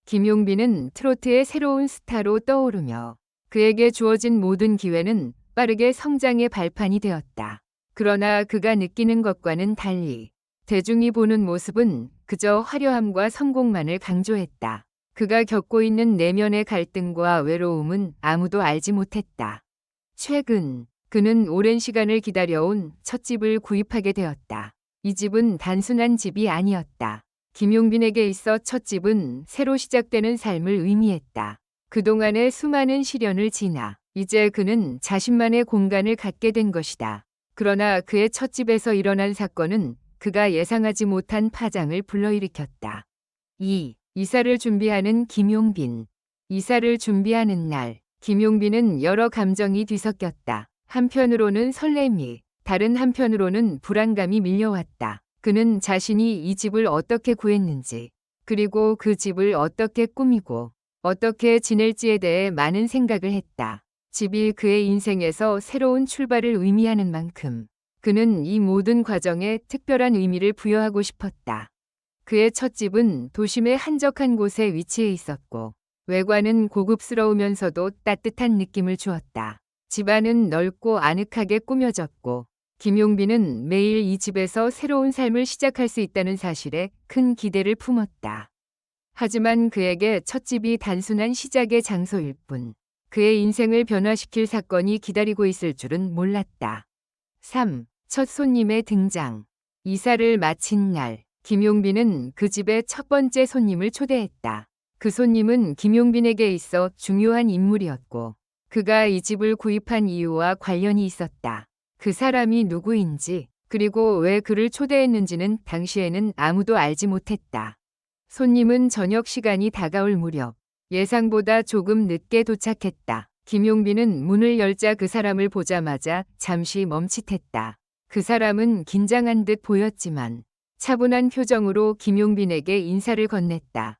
김용빈은 트로트의 새로운 스타로 떠오르며 그에게 주어진 모든 기회는 빠르게 성장의 발판이 되었다. 그러나 그가 느끼는 것과는 달리 대중이 보는 모습은 그저 화려함과 성공만을 강조했다. 그가 겪고 있는 내면의 갈등과 외로움은 아무도 알지 못했다. 최근 그는 오랜 시간을 기다려온 첫 집을 구입하게 되었다. 이 집은 단순한 집이 아니었다. 김용빈에게 있어 첫 집은 새로 시작되는 삶을 의미했다. 그동안의 수많은 시련을 지나 이제 그는 자신만의 공간을 갖게 된 것이다. 그러나 그의 첫 집에서 일어난 사건은 그가 예상하지 못한 파장을 불러일으켰다. 이사를 준비하는 김용빈. 이사를 준비하는 날, 김용빈은 여러 감정이 뒤섞였다. 한편으로는 설렘이, 다른 한편으로는 불안감이 밀려왔다. 그는 자신이 이 집을 어떻게 구했는지, 그리고 그 집을 어떻게 꾸미고 어떻게 지낼지에 대해 많은 생각을 했다. 집이 그의 인생에서 새로운 출발을 의미하는 만큼 그는 이 모든 과정에 특별한 의미를 부여하고 싶었다. 그의 첫 집은 도심의 한적한 곳에 위치해 있었고 외관은 고급스러우면서도 따뜻한 느낌을 주었다. 집안은 넓고 아늑하게 꾸며졌고 김용빈은 매일 이 집에서 새로운 삶을 시작할 수 있다는 사실에 큰 기대를 품었다. 하지만 그에게 첫 집이 단순한 시작의 장소일 뿐 그의 인생을 변화시킬 사건이 기다리고 있을 줄은 몰랐다. 3. 첫 손님의 등장. 이사를 마친 날, 김용빈은 그 집의 첫 번째 손님을 초대했다. 그 손님은 김용빈에게 있어 중요한 인물이었고 그가 이 집을 구입한 이유와 관련이 있었다. 그 사람이 누구인지 그리고 왜 그를 초대했는지는 당시에는 아무도 알지 못했다. 손님은 저녁 시간이 다가올 무렵 예상보다 조금 늦게 도착했다. 김용빈은 문을 열자 그 사람을 보자마자 잠시 멈칫했다. 그 사람은 긴장한 듯 보였지만 차분한 표정으로 김용빈에게 인사를 건넸다.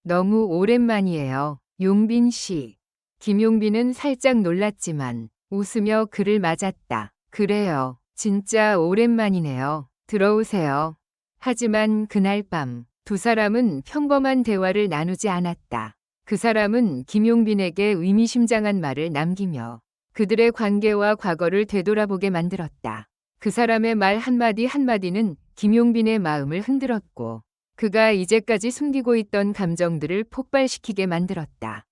너무 오랜만이에요, 용빈 씨. 김용빈은 살짝 놀랐지만 웃으며 그를 맞았다. 그래요, 진짜 오랜만이네요. 들어오세요. 하지만 그날 밤 두 사람은 평범한 대화를 나누지 않았다. 그 사람은 김용빈에게 의미심장한 말을 남기며 그들의 관계와 과거를 되돌아보게 만들었다. 그 사람의 말 한마디 한마디는 김용빈의 마음을 흔들었고 그가 이제까지 숨기고 있던 감정들을 폭발시키게 만들었다.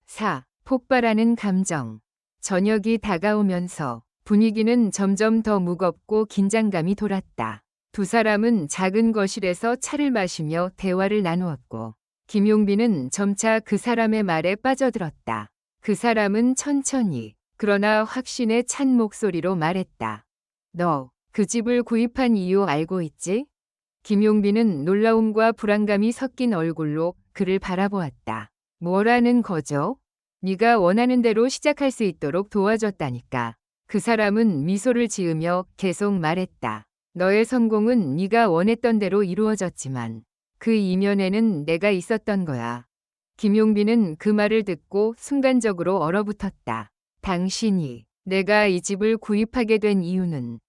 4. 폭발하는 감정. 저녁이 다가오면서 분위기는 점점 더 무겁고 긴장감이 돌았다. 두 사람은 작은 거실에서 차를 마시며 대화를 나누었고 김용빈은 점차 그 사람의 말에 빠져들었다. 그 사람은 천천히 그러나 확신에 찬 목소리로 말했다. 너 그 집을 구입한 이유 알고 있지? 김용빈은 놀라움과 불안감이 섞인 얼굴로 그를 바라보았다. 뭐라는 거죠? 네가 원하는 대로 시작할 수 있도록 도와줬다니까. 그 사람은 미소를 지으며 계속 말했다. 너의 성공은 네가 원했던 대로 이루어졌지만 그 이면에는 내가 있었던 거야. 김용빈은 그 말을 듣고 순간적으로 얼어붙었다. 당신이 내가 이 집을 구입하게 된 이유는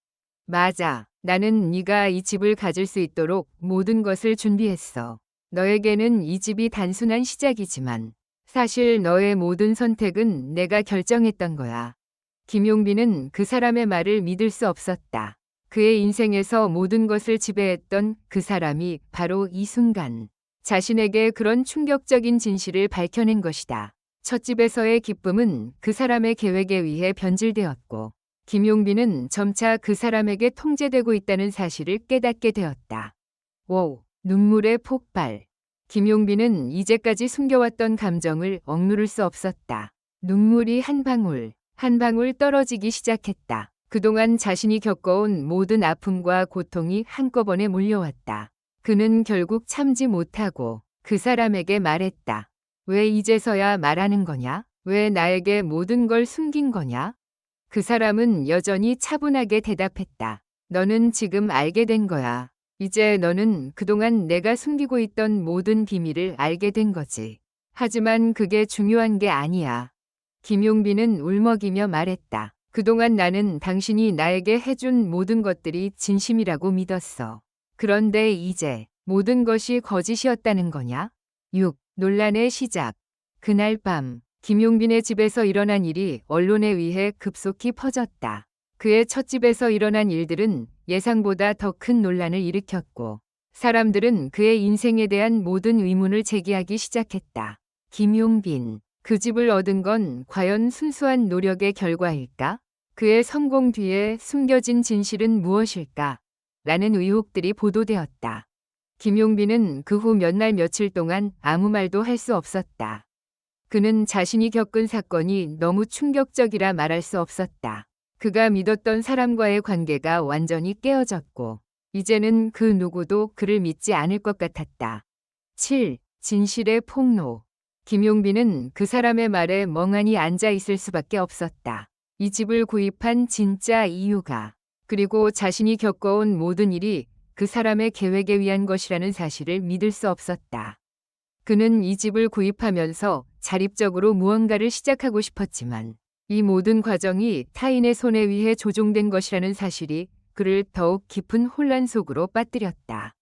맞아. 나는 네가 이 집을 가질 수 있도록 모든 것을 준비했어. 너에게는 이 집이 단순한 시작이지만 사실 너의 모든 선택은 내가 결정했던 거야. 김용빈은 그 사람의 말을 믿을 수 없었다. 그의 인생에서 모든 것을 지배했던 그 사람이 바로 이 순간 자신에게 그런 충격적인 진실을 밝혀낸 것이다. 첫 집에서의 기쁨은 그 사람의 계획에 의해 변질되었고 김용빈은 점차 그 사람에게 통제되고 있다는 사실을 깨닫게 되었다. 5. 눈물의 폭발. 김용빈은 이제까지 숨겨왔던 감정을 억누를 수 없었다. 눈물이 한 방울 한 방울 떨어지기 시작했다. 그동안 자신이 겪어온 모든 아픔과 고통이 한꺼번에 몰려왔다. 그는 결국 참지 못하고 그 사람에게 말했다. 왜 이제서야 말하는 거냐? 왜 나에게 모든 걸 숨긴 거냐? 그 사람은 여전히 차분하게 대답했다. 너는 지금 알게 된 거야. 이제 너는 그동안 내가 숨기고 있던 모든 비밀을 알게 된 거지. 하지만 그게 중요한 게 아니야. 김용빈은 울먹이며 말했다. 그동안 나는 당신이 나에게 해준 모든 것들이 진심이라고 믿었어. 그런데 이제 모든 것이 거짓이었다는 거냐? 6. 논란의 시작. 그날 밤 김용빈의 집에서 일어난 일이 언론에 의해 급속히 퍼졌다. 그의 첫 집에서 일어난 일들은 예상보다 더 큰 논란을 일으켰고 사람들은 그의 인생에 대한 모든 의문을 제기하기 시작했다. 김용빈, 그 집을 얻은 건 과연 순수한 노력의 결과일까? 그의 성공 뒤에 숨겨진 진실은 무엇일까? 라는 의혹들이 보도되었다. 김용빈은 그 후 몇 날 며칠 동안 아무 말도 할 수 없었다. 그는 자신이 겪은 사건이 너무 충격적이라 말할 수 없었다. 그가 믿었던 사람과의 관계가 완전히 깨어졌고 이제는 그 누구도 그를 믿지 않을 것 같았다. 7. 진실의 폭로. 김용빈은 그 사람의 말에 멍하니 앉아 있을 수밖에 없었다. 이 집을 구입한 진짜 이유가, 그리고 자신이 겪어온 모든 일이 그 사람의 계획에 의한 것이라는 사실을 믿을 수 없었다. 그는 이 집을 구입하면서 자립적으로 무언가를 시작하고 싶었지만 이 모든 과정이 타인의 손에 의해 조종된 것이라는 사실이 그를 더욱 깊은 혼란 속으로 빠뜨렸다.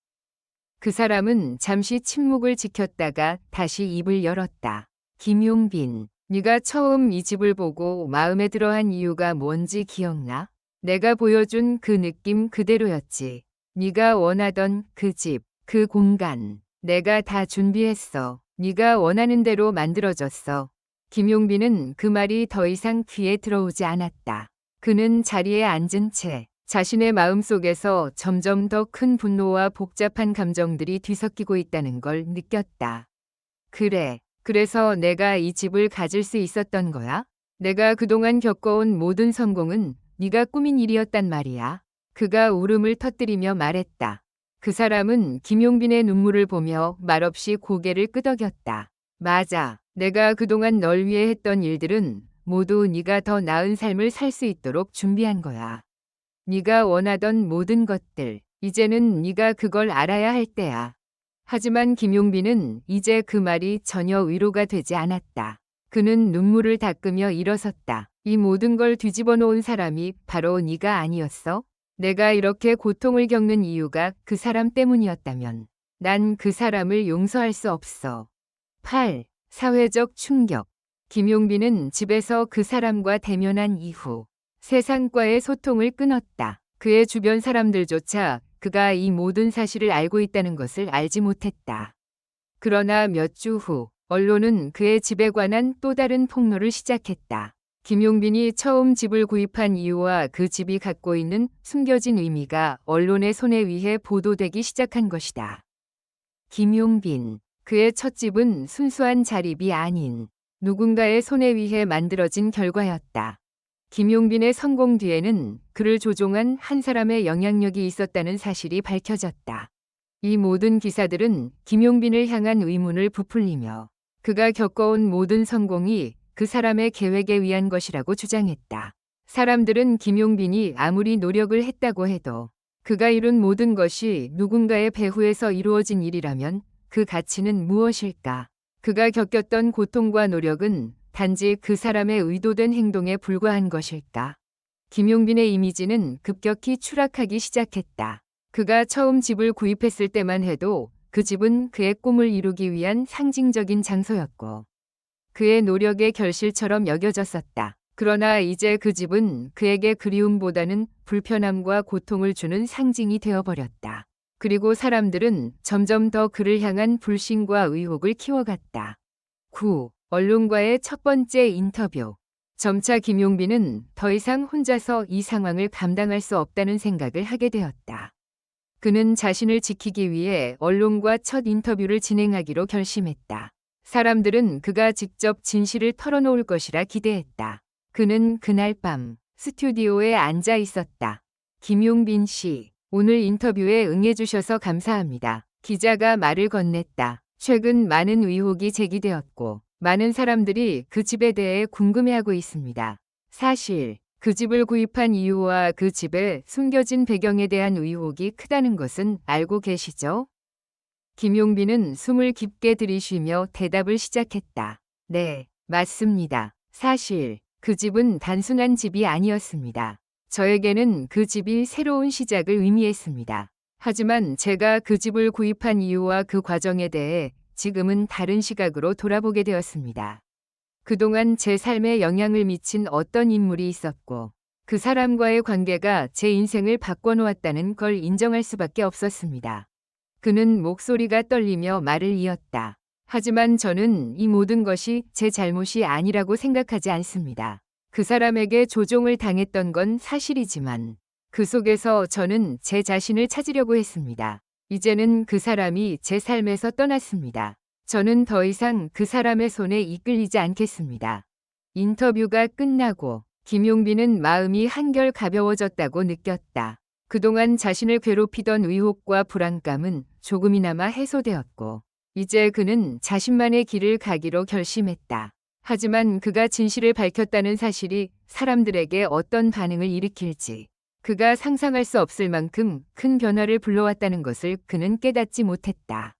그 사람은 잠시 침묵을 지켰다가 다시 입을 열었다. 김용빈, 네가 처음 이 집을 보고 마음에 들어한 이유가 뭔지 기억나? 내가 보여준 그 느낌 그대로였지. 네가 원하던 그 집, 그 공간, 내가 다 준비했어. 네가 원하는 대로 만들어줬어. 김용빈은 그 말이 더 이상 귀에 들어오지 않았다. 그는 자리에 앉은 채 자신의 마음속에서 점점 더 큰 분노와 복잡한 감정들이 뒤섞이고 있다는 걸 느꼈다. 그래, 그래서 내가 이 집을 가질 수 있었던 거야? 내가 그동안 겪어온 모든 성공은 네가 꾸민 일이었단 말이야. 그가 울음을 터뜨리며 말했다. 그 사람은 김용빈의 눈물을 보며 말없이 고개를 끄덕였다. 맞아. 내가 그동안 널 위해 했던 일들은 모두 네가 더 나은 삶을 살 수 있도록 준비한 거야. 네가 원하던 모든 것들, 이제는 네가 그걸 알아야 할 때야. 하지만 김용빈은 이제 그 말이 전혀 위로가 되지 않았다. 그는 눈물을 닦으며 일어섰다. 이 모든 걸 뒤집어 놓은 사람이 바로 네가 아니었어? 내가 이렇게 고통을 겪는 이유가 그 사람 때문이었다면 난 그 사람을 용서할 수 없어. 8. 사회적 충격. 김용빈은 집에서 그 사람과 대면한 이후 세상과의 소통을 끊었다. 그의 주변 사람들조차 그가 이 모든 사실을 알고 있다는 것을 알지 못했다. 그러나 몇 주 후 언론은 그의 집에 관한 또 다른 폭로를 시작했다. 김용빈이 처음 집을 구입한 이유와 그 집이 갖고 있는 숨겨진 의미가 언론의 손에 의해 보도되기 시작한 것이다. 김용빈, 그의 첫 집은 순수한 자립이 아닌 누군가의 손에 의해 만들어진 결과였다. 김용빈의 성공 뒤에는 그를 조종한 한 사람의 영향력이 있었다는 사실이 밝혀졌다. 이 모든 기사들은 김용빈을 향한 의문을 부풀리며 그가 겪어온 모든 성공이 그 사람의 계획에 의한 것이라고 주장했다. 사람들은 김용빈이 아무리 노력을 했다고 해도 그가 이룬 모든 것이 누군가의 배후에서 이루어진 일이라면 그 가치는 무엇일까? 그가 겪었던 고통과 노력은 단지 그 사람의 의도된 행동에 불과한 것일까? 김용빈의 이미지는 급격히 추락하기 시작했다. 그가 처음 집을 구입했을 때만 해도 그 집은 그의 꿈을 이루기 위한 상징적인 장소였고 그의 노력의 결실처럼 여겨졌었다. 그러나 이제 그 집은 그에게 그리움보다는 불편함과 고통을 주는 상징이 되어버렸다. 그리고 사람들은 점점 더 그를 향한 불신과 의혹을 키워갔다. 9. 언론과의 첫 번째 인터뷰. 점차 김용빈은 더 이상 혼자서 이 상황을 감당할 수 없다는 생각을 하게 되었다. 그는 자신을 지키기 위해 언론과 첫 인터뷰를 진행하기로 결심했다. 사람들은 그가 직접 진실을 털어놓을 것이라 기대했다. 그는 그날 밤 스튜디오에 앉아 있었다. 김용빈 씨, 오늘 인터뷰에 응해주셔서 감사합니다. 기자가 말을 건넸다. 최근 많은 의혹이 제기되었고 많은 사람들이 그 집에 대해 궁금해하고 있습니다. 사실 그 집을 구입한 이유와 그 집의 숨겨진 배경에 대한 의혹이 크다는 것은 알고 계시죠? 김용빈은 숨을 깊게 들이쉬며 대답을 시작했다. 네, 맞습니다. 사실 그 집은 단순한 집이 아니었습니다. 저에게는 그 집이 새로운 시작을 의미했습니다. 하지만 제가 그 집을 구입한 이유와 그 과정에 대해 지금은 다른 시각으로 돌아보게 되었습니다. 그동안 제 삶에 영향을 미친 어떤 인물이 있었고 그 사람과의 관계가 제 인생을 바꿔놓았다는 걸 인정할 수밖에 없었습니다. 그는 목소리가 떨리며 말을 이었다. 하지만 저는 이 모든 것이 제 잘못이 아니라고 생각하지 않습니다. 그 사람에게 조종을 당했던 건 사실이지만 그 속에서 저는 제 자신을 찾으려고 했습니다. 이제는 그 사람이 제 삶에서 떠났습니다. 저는 더 이상 그 사람의 손에 이끌리지 않겠습니다. 인터뷰가 끝나고 김용빈은 마음이 한결 가벼워졌다고 느꼈다. 그동안 자신을 괴롭히던 의혹과 불안감은 조금이나마 해소되었고 이제 그는 자신만의 길을 가기로 결심했다. 하지만 그가 진실을 밝혔다는 사실이 사람들에게 어떤 반응을 일으킬지 그가 상상할 수 없을 만큼 큰 변화를 불러왔다는 것을 그는 깨닫지 못했다.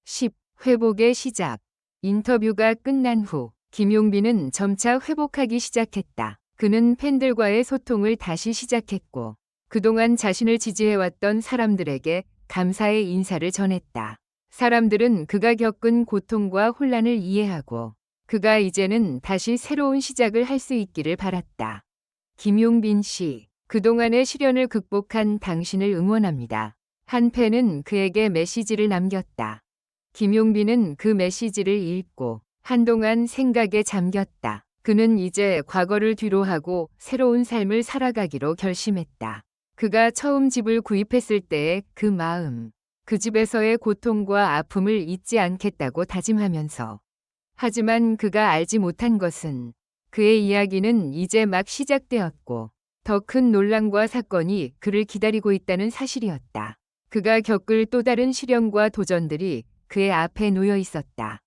10. 회복의 시작. 인터뷰가 끝난 후 김용빈은 점차 회복하기 시작했다. 그는 팬들과의 소통을 다시 시작했고 그동안 자신을 지지해왔던 사람들에게 감사의 인사를 전했다. 사람들은 그가 겪은 고통과 혼란을 이해하고 그가 이제는 다시 새로운 시작을 할 수 있기를 바랐다. 김용빈 씨, 그동안의 시련을 극복한 당신을 응원합니다. 한 팬은 그에게 메시지를 남겼다. 김용빈은 그 메시지를 읽고 한동안 생각에 잠겼다. 그는 이제 과거를 뒤로하고 새로운 삶을 살아가기로 결심했다. 그가 처음 집을 구입했을 때의 그 마음, 그 집에서의 고통과 아픔을 잊지 않겠다고 다짐하면서 하지만 그가 알지 못한 것은 그의 이야기는 이제 막 시작되었고 더 큰 논란과 사건이 그를 기다리고 있다는 사실이었다. 그가 겪을 또 다른 시련과 도전들이 그의 앞에 놓여 있었다.